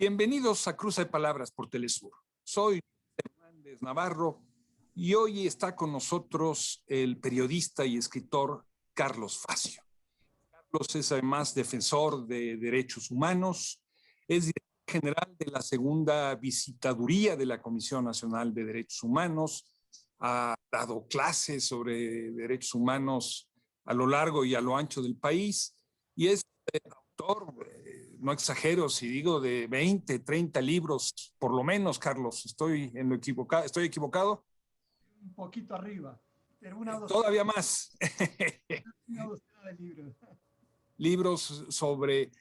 Bienvenidos a Cruza de Palabras por Telesur. Soy Hernández Navarro y hoy está con nosotros el periodista y escritor Carlos Facio. Carlos es además defensor de derechos humanos, es director general de la segunda visitaduría de la Comisión Nacional de Derechos Humanos, ha dado clases sobre derechos humanos a lo largo y a lo ancho del país y es autor, no exagero si digo, de 20, 30 libros, por lo menos, Carlos. ¿Estoy en lo equivocado? ¿Estoy equivocado? Un poquito arriba, pero una docena, todavía más. una docena de libros. Libros sobre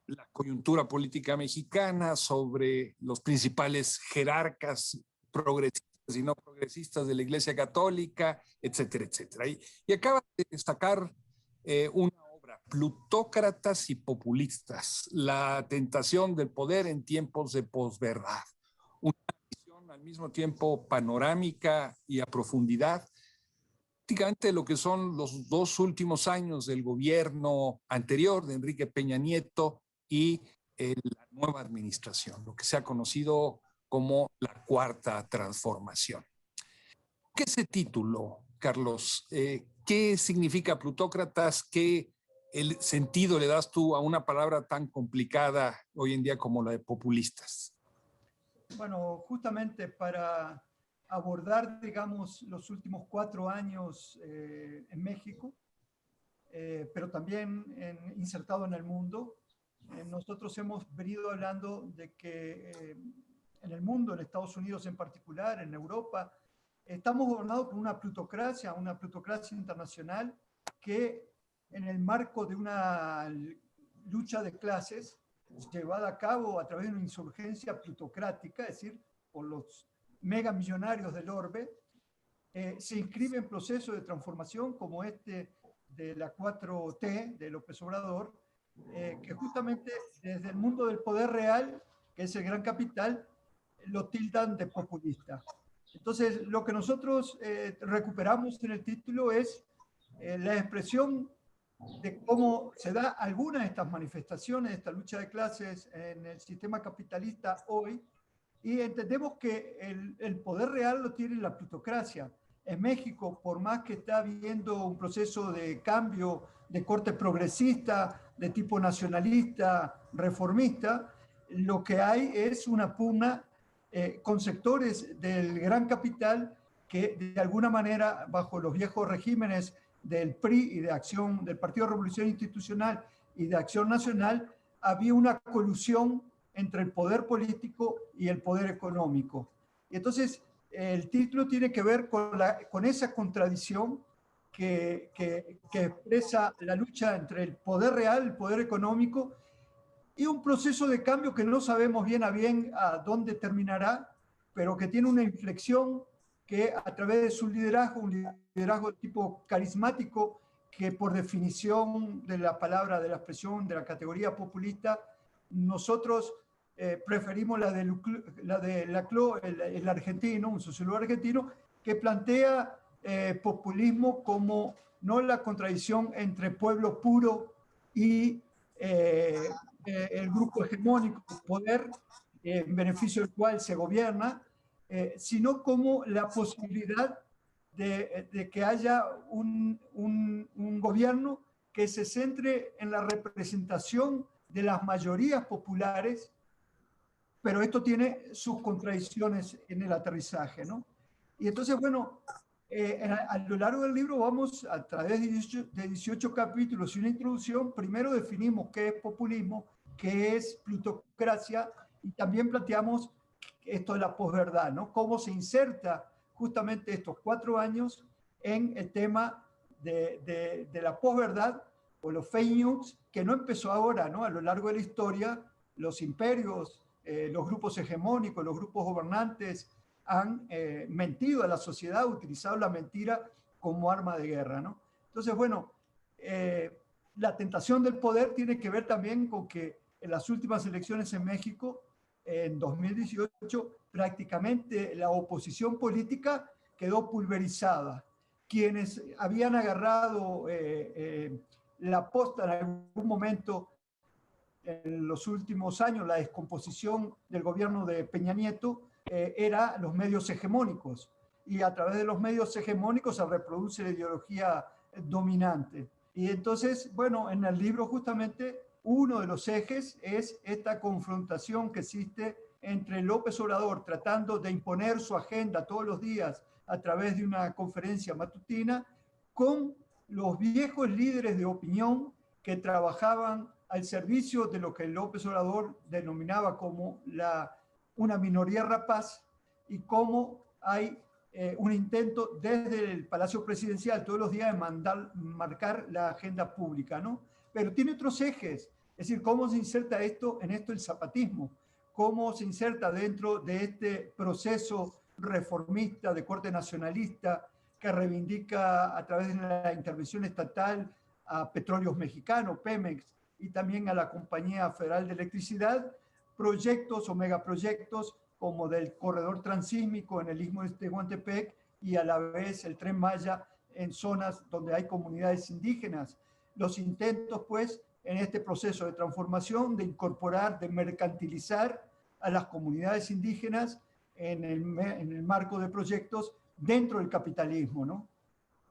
la coyuntura política mexicana, sobre los principales jerarcas progresistas y no progresistas de la Iglesia Católica, etcétera, etcétera. Y acaba de sacar una obra, Plutócratas y Populistas, la tentación del poder en tiempos de posverdad. Una visión al mismo tiempo panorámica y a profundidad prácticamente lo que son los dos últimos años del gobierno anterior de Enrique Peña Nieto y la nueva administración, lo que se ha conocido como la Cuarta Transformación. ¿Qué es ese título, Carlos? ¿Qué significa Plutócratas? ¿Qué sentido le das tú a una palabra tan complicada hoy en día como la de populistas? Bueno, justamente para abordar, digamos, los últimos 4 años en México, pero también insertado en el mundo, nosotros hemos venido hablando de que en el mundo, en Estados Unidos en particular, en Europa, estamos gobernados por una plutocracia internacional que en el marco de una lucha de clases llevada a cabo a través de una insurgencia plutocrática, es decir, por los megamillonarios del orbe, se inscribe en procesos de transformación como este de la 4T de López Obrador, que justamente desde el mundo del poder real, que es el gran capital, lo tildan de populista. Entonces, lo que nosotros recuperamos en el título es la expresión de cómo se da alguna de estas manifestaciones, de esta lucha de clases en el sistema capitalista hoy, y entendemos que el poder real lo tiene la plutocracia. En México, por más que está habiendo un proceso de cambio de corte progresista, de tipo nacionalista, reformista, lo que hay es una pugna con sectores del gran capital que de alguna manera, bajo los viejos regímenes del PRI y de Acción, del Partido de Revolución Institucional y de Acción Nacional, había una colusión entre el poder político y el poder económico. Y entonces, el título tiene que ver con esa contradicción que expresa la lucha entre el poder real, el poder económico, y un proceso de cambio que no sabemos bien a dónde terminará, pero que tiene una inflexión que a través de su liderazgo, un liderazgo de tipo carismático, que por definición de la palabra, de la expresión, de la categoría populista, nosotros preferimos la de Laclau, el argentino, un sociólogo argentino, que plantea populismo como no la contradicción entre pueblo puro y el grupo hegemónico, poder en beneficio del cual se gobierna, sino como la posibilidad de que haya un gobierno que se centre en la representación de las mayorías populares, pero esto tiene sus contradicciones en el aterrizaje, ¿no? Y entonces, bueno, a lo largo del libro vamos, a través de 18 capítulos y una introducción, primero definimos qué es populismo, qué es plutocracia, y también planteamos esto de la posverdad, ¿no? Cómo se inserta justamente estos 4 años en el tema de la posverdad o los fake news, que no empezó ahora, ¿no? A lo largo de la historia, los imperios, los grupos hegemónicos, los grupos gobernantes han mentido a la sociedad, utilizado la mentira como arma de guerra, ¿no? Entonces, bueno, la tentación del poder tiene que ver también con que en las últimas elecciones en México, en 2018, prácticamente la oposición política quedó pulverizada. Quienes habían agarrado la posta en algún momento en los últimos años, la descomposición del gobierno de Peña Nieto, era los medios hegemónicos. Y a través de los medios hegemónicos se reproduce la ideología dominante. Y entonces, bueno, en el libro justamente uno de los ejes es esta confrontación que existe entre López Obrador tratando de imponer su agenda todos los días a través de una conferencia matutina con los viejos líderes de opinión que trabajaban al servicio de lo que López Obrador denominaba como una minoría rapaz, y cómo hay un intento desde el Palacio Presidencial todos los días de marcar la agenda pública, ¿no? Pero tiene otros ejes, es decir, cómo se inserta en esto el zapatismo, cómo se inserta dentro de este proceso reformista de corte nacionalista que reivindica a través de la intervención estatal a Petróleos Mexicanos, Pemex, y también a la Compañía Federal de Electricidad, proyectos o megaproyectos como del corredor transísmico en el Istmo de Tehuantepec y a la vez el Tren Maya en zonas donde hay comunidades indígenas. Los intentos, pues, en este proceso de transformación, de incorporar, de mercantilizar a las comunidades indígenas en el marco de proyectos dentro del capitalismo, ¿no?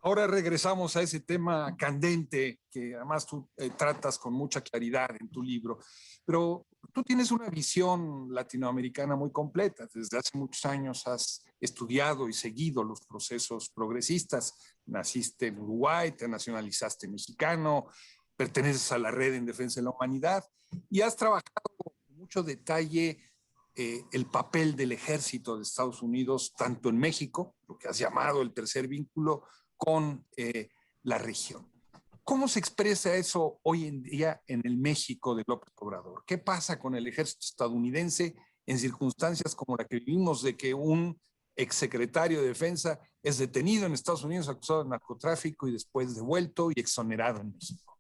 Ahora regresamos a ese tema candente que además tú tratas con mucha claridad en tu libro, pero tú tienes una visión latinoamericana muy completa. Desde hace muchos años has estudiado y seguido los procesos progresistas. Naciste en Uruguay, te nacionalizaste mexicano, perteneces a la Red en Defensa de la Humanidad y has trabajado con mucho detalle el papel del ejército de Estados Unidos, tanto en México, lo que has llamado el tercer vínculo, con la región. ¿Cómo se expresa eso hoy en día en el México de López Obrador? ¿Qué pasa con el ejército estadounidense en circunstancias como la que vivimos de que un exsecretario de Defensa es detenido en Estados Unidos acusado de narcotráfico y después devuelto y exonerado en México?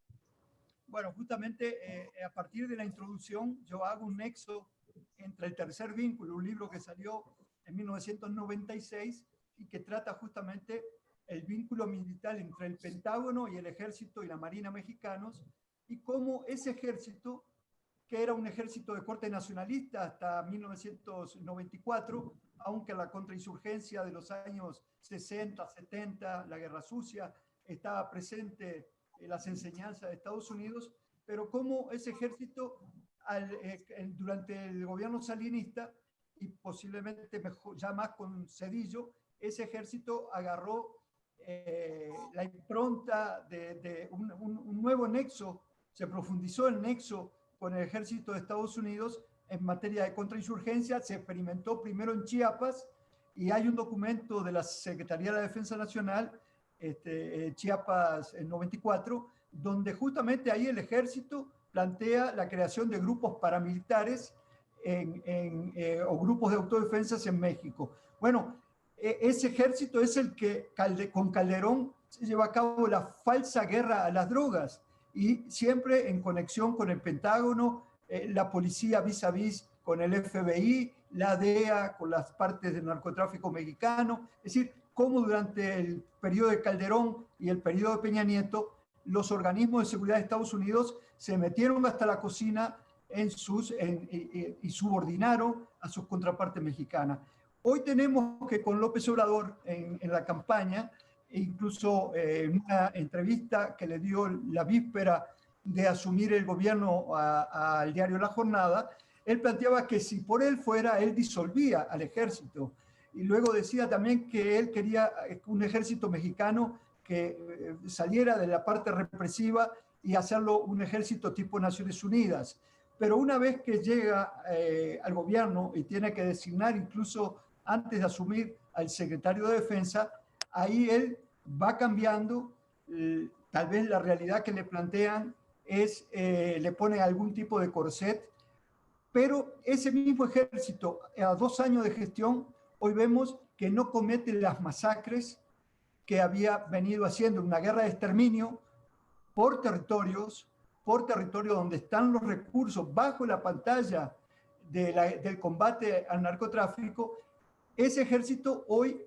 Bueno, justamente a partir de la introducción yo hago un nexo entre el tercer vínculo, un libro que salió en 1996 y que trata justamente el vínculo militar entre el Pentágono y el Ejército y la Marina mexicanos, y cómo ese ejército, que era un ejército de corte nacionalista hasta 1994, aunque la contrainsurgencia de los años 60, 70, la Guerra Sucia, estaba presente en las enseñanzas de Estados Unidos, pero cómo ese ejército durante el gobierno salinista y posiblemente mejor, ya más con Zedillo, ese ejército agarró la impronta de un nuevo nexo, se profundizó el nexo con el ejército de Estados Unidos en materia de contrainsurgencia, se experimentó primero en Chiapas y hay un documento de la Secretaría de la Defensa Nacional, Chiapas en 94, donde justamente ahí el ejército plantea la creación de grupos paramilitares o grupos de autodefensas en México. Bueno, ese ejército es el que con Calderón se lleva a cabo la falsa guerra a las drogas y siempre en conexión con el Pentágono, la policía vis a vis con el FBI, la DEA con las partes del narcotráfico mexicano. Es decir, cómo durante el periodo de Calderón y el periodo de Peña Nieto, los organismos de seguridad de Estados Unidos se metieron hasta la cocina y subordinaron a sus contrapartes mexicanas. Hoy tenemos que con López Obrador en la campaña, incluso en una entrevista que le dio la víspera de asumir el gobierno al diario La Jornada, él planteaba que si por él fuera, él disolvía al ejército. Y luego decía también que él quería un ejército mexicano que saliera de la parte represiva y hacerlo un ejército tipo Naciones Unidas. Pero una vez que llega al gobierno y tiene que designar incluso antes de asumir al secretario de Defensa, ahí él va cambiando, tal vez la realidad que le plantean le pone algún tipo de corset, pero ese mismo ejército, a 2 años de gestión, hoy vemos que no comete las masacres que había venido haciendo, una guerra de exterminio por territorios donde están los recursos bajo la pantalla del combate al narcotráfico. Ese ejército hoy,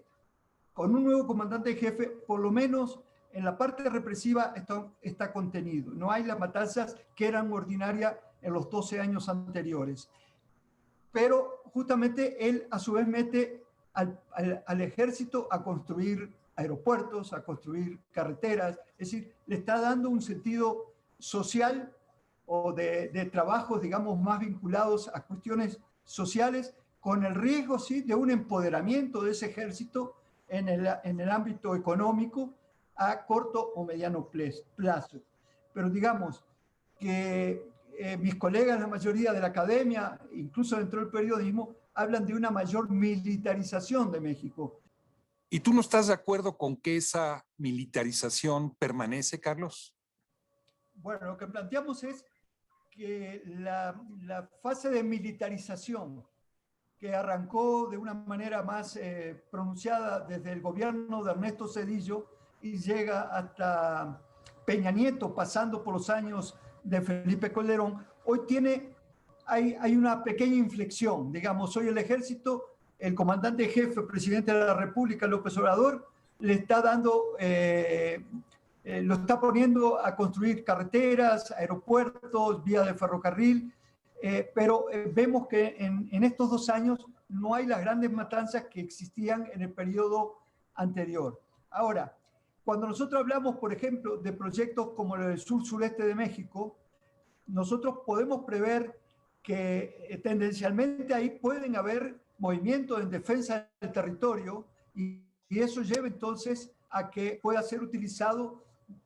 con un nuevo comandante en jefe, por lo menos en la parte represiva está contenido. No hay las matanzas que eran ordinarias en los 12 años anteriores. Pero justamente él a su vez mete al ejército a construir aeropuertos, a construir carreteras, es decir, le está dando un sentido social o de trabajos, digamos, más vinculados a cuestiones sociales, con el riesgo, sí, de un empoderamiento de ese ejército en el ámbito económico a corto o mediano plazo. Pero digamos que mis colegas, la mayoría de la academia, incluso dentro del periodismo, hablan de una mayor militarización de México. ¿Y tú no estás de acuerdo con que esa militarización permanece, Carlos? Bueno, lo que planteamos es que la fase de militarización que arrancó de una manera más pronunciada desde el gobierno de Ernesto Zedillo y llega hasta Peña Nieto, pasando por los años de Felipe Calderón, hoy hay una pequeña inflexión. Digamos, hoy el ejército, el comandante jefe, presidente de la República, López Obrador, le está dando, lo está poniendo a construir carreteras, aeropuertos, vías de ferrocarril, pero vemos que en estos 2 años no hay las grandes matanzas que existían en el periodo anterior. Ahora, cuando nosotros hablamos, por ejemplo, de proyectos como el sur-sureste de México, nosotros podemos prever que tendencialmente ahí pueden haber movimientos en defensa del territorio y eso lleva entonces a que pueda ser utilizado,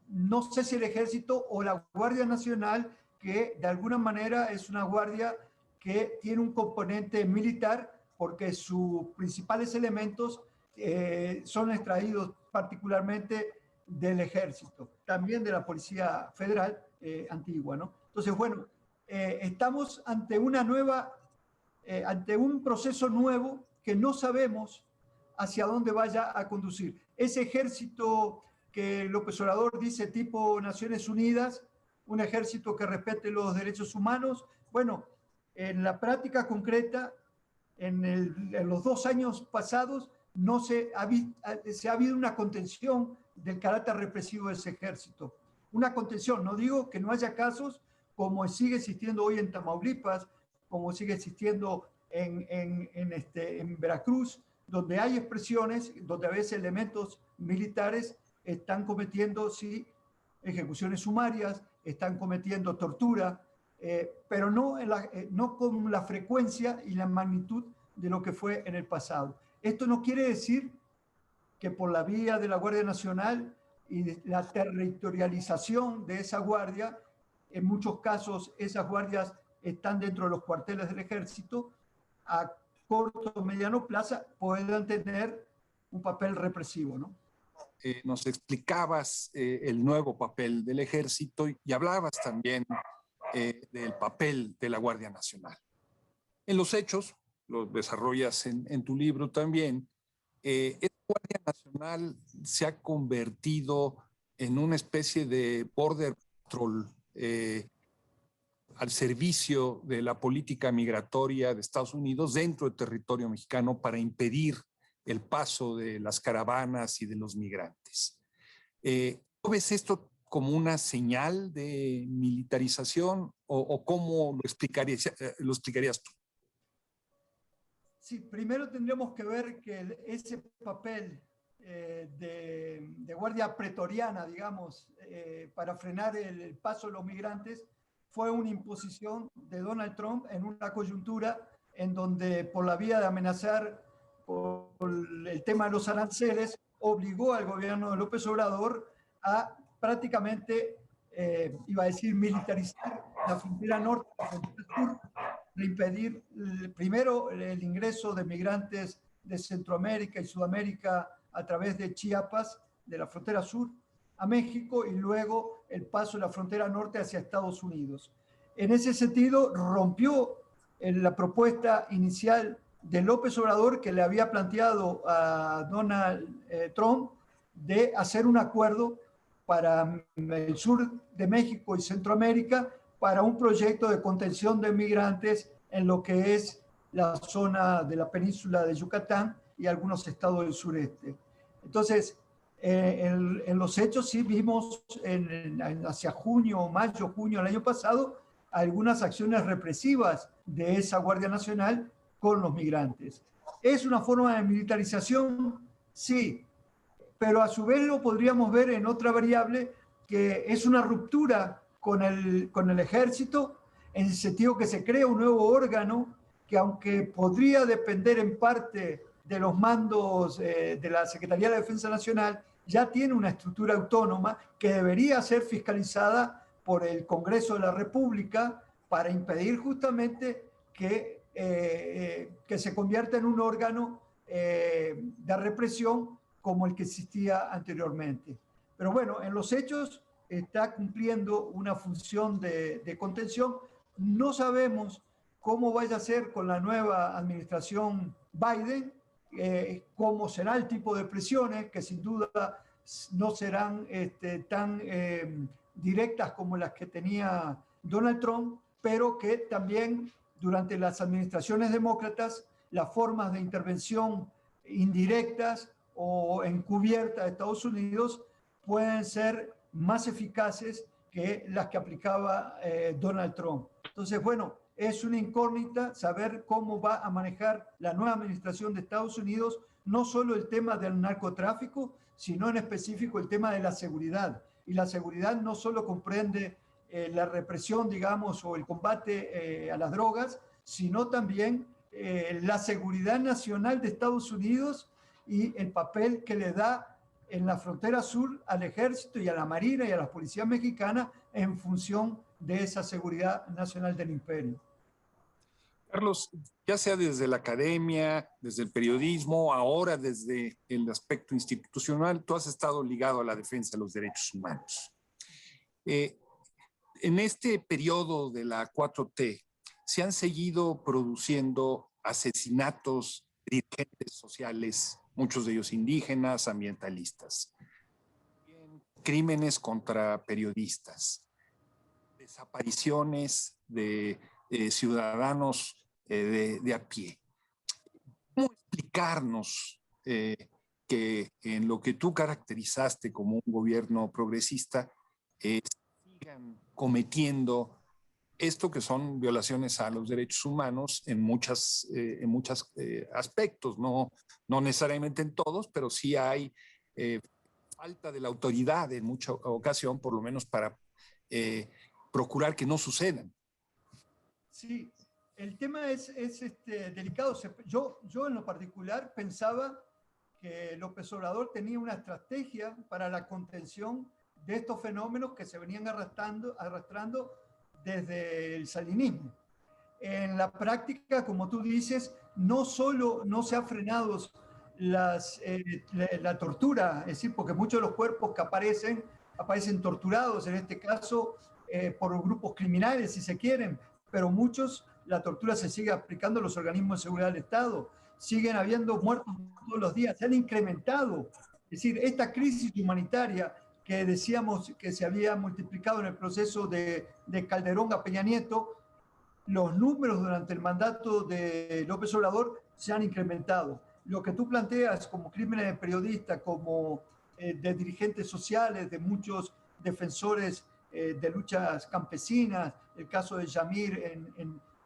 no sé si el ejército o la Guardia Nacional, que de alguna manera es una guardia que tiene un componente militar porque sus principales elementos son extraídos particularmente del ejército, también de la Policía Federal antigua, ¿no? Entonces, bueno, estamos ante ante un proceso nuevo que no sabemos hacia dónde vaya a conducir. Ese ejército que López Obrador dice tipo Naciones Unidas, un ejército que respete los derechos humanos, bueno, en la práctica concreta, en los 2 años pasados, no se ha habido una contención del carácter represivo de ese ejército. Una contención, no digo que no haya casos como sigue existiendo hoy en Tamaulipas, como sigue existiendo en Veracruz, donde hay expresiones, donde a veces elementos militares están cometiendo, sí, ejecuciones sumarias, están cometiendo tortura, pero no con la frecuencia y la magnitud de lo que fue en el pasado. Esto no quiere decir que por la vía de la Guardia Nacional y la territorialización de esa guardia, en muchos casos esas guardias están dentro de los cuarteles del ejército, a corto o mediano plazo puedan tener un papel represivo, ¿no? Nos explicabas el nuevo papel del ejército y hablabas también del papel de la Guardia Nacional. En los hechos, los desarrollas en tu libro también, esta Guardia Nacional se ha convertido en una especie de border patrol al servicio de la política migratoria de Estados Unidos dentro del territorio mexicano para impedir el paso de las caravanas y de los migrantes. ¿Tú ves esto como una señal de militarización o cómo lo explicarías tú? Sí, primero tendríamos que ver que ese papel de guardia pretoriana, digamos, para frenar el paso de los migrantes, fue una imposición de Donald Trump en una coyuntura en donde por la vía de amenazar por el tema de los aranceles, obligó al gobierno de López Obrador a prácticamente, iba a decir, militarizar la frontera norte y la frontera sur, de impedir primero el ingreso de migrantes de Centroamérica y Sudamérica a través de Chiapas, de la frontera sur, a México y luego el paso de la frontera norte hacia Estados Unidos. En ese sentido, rompió la propuesta inicial de López Obrador que le había planteado a Donald Trump de hacer un acuerdo para el sur de México y Centroamérica para un proyecto de contención de migrantes en lo que es la zona de la península de Yucatán y algunos estados del sureste. Entonces, en los hechos sí vimos hacia junio, mayo, junio del año pasado, algunas acciones represivas de esa Guardia Nacional con los migrantes. ¿Es una forma de militarización? Sí, pero a su vez lo podríamos ver en otra variable, que es una ruptura con el ejército, en el sentido que se crea un nuevo órgano que, aunque podría depender en parte de los mandos de la Secretaría de Defensa Nacional, ya tiene una estructura autónoma que debería ser fiscalizada por el Congreso de la República para impedir justamente que se convierta en un órgano de represión como el que existía anteriormente. Pero bueno, en los hechos está cumpliendo una función de contención. No sabemos cómo vaya a ser con la nueva administración Biden, cómo será el tipo de presiones, que sin duda no serán tan directas como las que tenía Donald Trump, pero que también durante las administraciones demócratas las formas de intervención indirectas o encubiertas de Estados Unidos pueden ser más eficaces que las que aplicaba Donald Trump. Entonces, bueno, es una incógnita saber cómo va a manejar la nueva administración de Estados Unidos, no solo el tema del narcotráfico, sino en específico el tema de la seguridad. Y la seguridad no solo comprende la represión, digamos, o el combate a las drogas, sino también la seguridad nacional de Estados Unidos y el papel que le da en la frontera sur al ejército y a la marina y a la policía mexicana en función de esa seguridad nacional del imperio. Carlos, ya sea desde la academia, desde el periodismo, ahora desde el aspecto institucional, tú has estado ligado a la defensa de los derechos humanos. En este periodo de la 4T, se han seguido produciendo asesinatos de dirigentes sociales, muchos de ellos indígenas, ambientalistas, crímenes contra periodistas, desapariciones de ciudadanos de a pie. ¿Cómo explicarnos que en lo que tú caracterizaste como un gobierno progresista sigan cometiendo esto que son violaciones a los derechos humanos en muchos aspectos, no necesariamente en todos, pero sí hay falta de la autoridad en mucha ocasión, por lo menos para procurar que no sucedan? Sí, el tema es delicado. Yo en lo particular pensaba que López Obrador tenía una estrategia para la contención de estos fenómenos que se venían arrastrando desde el salinismo. En la práctica, como tú dices, no solo no se ha frenado la tortura, es decir, porque muchos de los cuerpos que aparecen torturados, en este caso por grupos criminales, si se quieren, pero muchos, la tortura se sigue aplicando en los organismos de seguridad del Estado. Siguen habiendo muertos todos los días, se han incrementado. Es decir, esta crisis humanitaria que decíamos que se había multiplicado en el proceso de Calderón a Peña Nieto, los números durante el mandato de López Obrador se han incrementado. Lo que tú planteas como crímenes de periodistas, como de dirigentes sociales, de muchos defensores de luchas campesinas, el caso de Yamir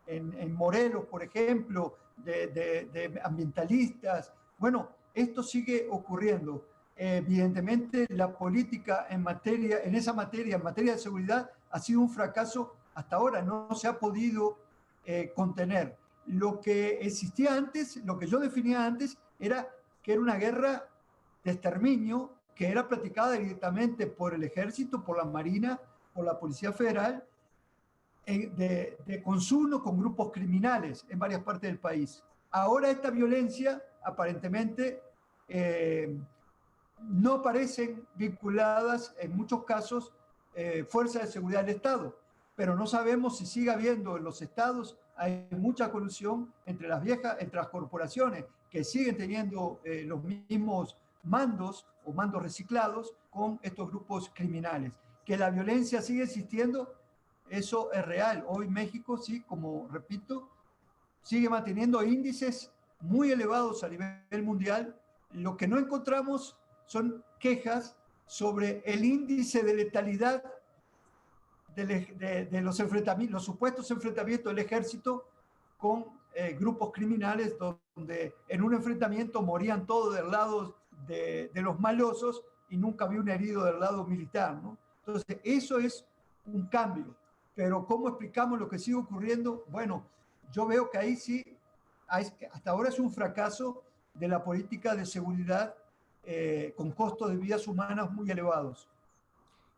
en Morelos, por ejemplo, de ambientalistas. Bueno, esto sigue ocurriendo. Evidentemente, la política en materia de seguridad, ha sido un fracaso hasta ahora, no se ha podido contener. Lo que existía antes, lo que yo definía antes, era que era una guerra de exterminio que era practicada directamente por el ejército, por la marina, por la Policía Federal, de consumo con grupos criminales en varias partes del país. Ahora esta violencia aparentemente no parecen vinculadas en muchos casos fuerzas de seguridad del Estado, pero no sabemos si sigue habiendo en los estados, hay mucha colusión entre las corporaciones que siguen teniendo los mismos mandos o mandos reciclados con estos grupos criminales. Que la violencia sigue existiendo, eso es real. Hoy México, sí, como repito, sigue manteniendo índices muy elevados a nivel mundial. Lo que no encontramos son quejas sobre el índice de letalidad de los enfrentamientos, los supuestos enfrentamientos del ejército con grupos criminales, donde en un enfrentamiento morían todos del lado de los malosos y nunca había un herido del lado militar, ¿no? Entonces, eso es un cambio. Pero ¿cómo explicamos lo que sigue ocurriendo? Bueno, yo veo que ahí sí, hasta ahora es un fracaso de la política de seguridad con costos de vidas humanas muy elevados.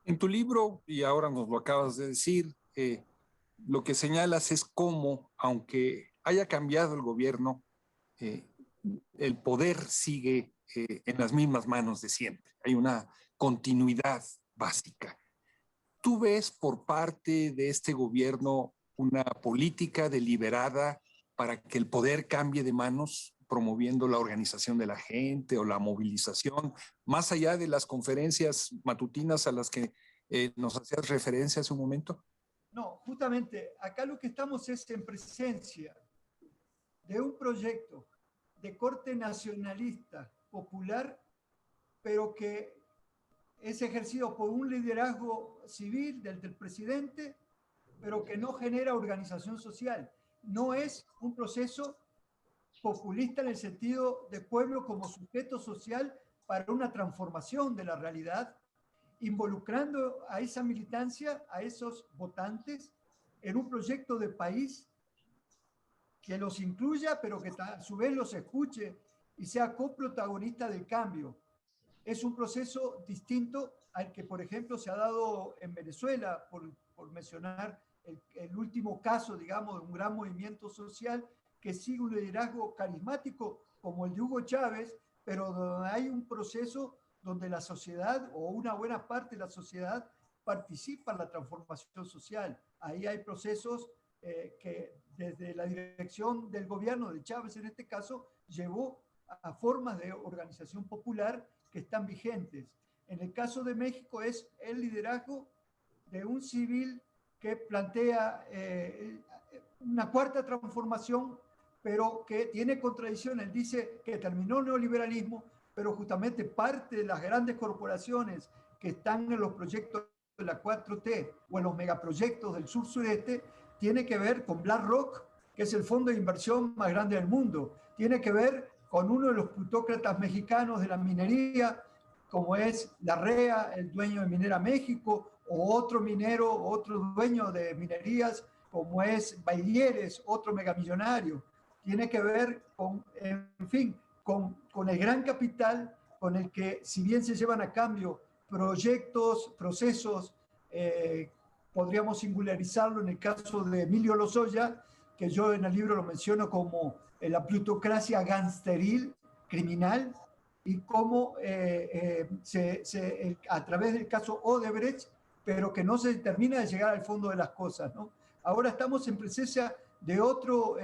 En tu libro, y ahora nos lo acabas de decir, lo que señalas es cómo, aunque haya cambiado el gobierno, el poder sigue en las mismas manos de siempre. Hay una continuidad básica. ¿Tú ves por parte de este gobierno una política deliberada para que el poder cambie de manos, promoviendo la organización de la gente o la movilización, más allá de las conferencias matutinas a las que nos hacías referencia hace un momento? No, justamente acá lo que estamos es en presencia de un proyecto de corte nacionalista, popular, pero que es ejercido por un liderazgo civil del presidente, pero que no genera organización social. No es un proceso populista en el sentido de pueblo como sujeto social para una transformación de la realidad, involucrando a esa militancia, a esos votantes, en un proyecto de país que los incluya, pero que a su vez los escuche y sea coprotagonista del cambio. Es un proceso distinto al que, por ejemplo, se ha dado en Venezuela, por mencionar el último caso, digamos, de un gran movimiento social que sigue un liderazgo carismático como el de Hugo Chávez, pero donde hay un proceso donde la sociedad o una buena parte de la sociedad participa en la transformación social. Ahí hay procesos que desde la dirección del gobierno de Chávez, en este caso, llevó a formas de organización popular que están vigentes. En el caso de México es el liderazgo de un civil que plantea una cuarta transformación, pero que tiene contradicciones. Él dice que terminó el neoliberalismo, pero justamente parte de las grandes corporaciones que están en los proyectos de la 4T o en los megaproyectos del sur-sureste tiene que ver con BlackRock, que es el fondo de inversión más grande del mundo. Tiene que ver con uno de los plutócratas mexicanos de la minería, como es Larrea, el dueño de Minera México, o otro minero, otro dueño de minerías, como es Bailieres, otro megamillonario. Tiene que ver con, en fin, con el gran capital con el que, si bien se llevan a cambio proyectos, procesos, podríamos singularizarlo en el caso de Emilio Lozoya, que yo en el libro lo menciono como la plutocracia gangsteril, criminal, y cómo a través del caso Odebrecht, pero que no se termina de llegar al fondo de las cosas, ¿no? Ahora estamos en presencia de otro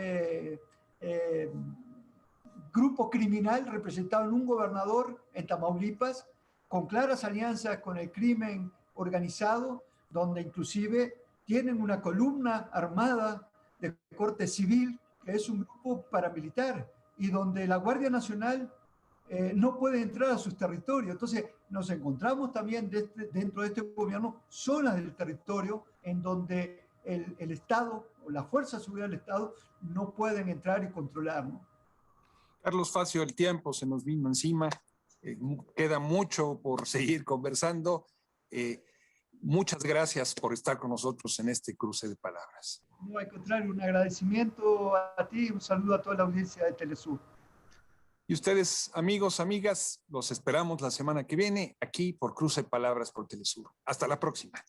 grupo criminal representado en un gobernador en Tamaulipas, con claras alianzas con el crimen organizado, donde inclusive tienen una columna armada de corte civil, que es un grupo paramilitar, y donde la Guardia Nacional no puede entrar a sus territorios. Entonces nos encontramos también dentro de este gobierno zonas del territorio en donde el Estado o las fuerzas de seguridad del Estado no pueden entrar y controlar, ¿no? Carlos Facio, el tiempo se nos vino encima. Queda mucho por seguir conversando. Muchas gracias por estar con nosotros en este cruce de palabras. No, al contrario, un agradecimiento a ti, un saludo a toda la audiencia de Telesur. Y ustedes, amigos, amigas, los esperamos la semana que viene aquí por Cruce de Palabras por Telesur. Hasta la próxima.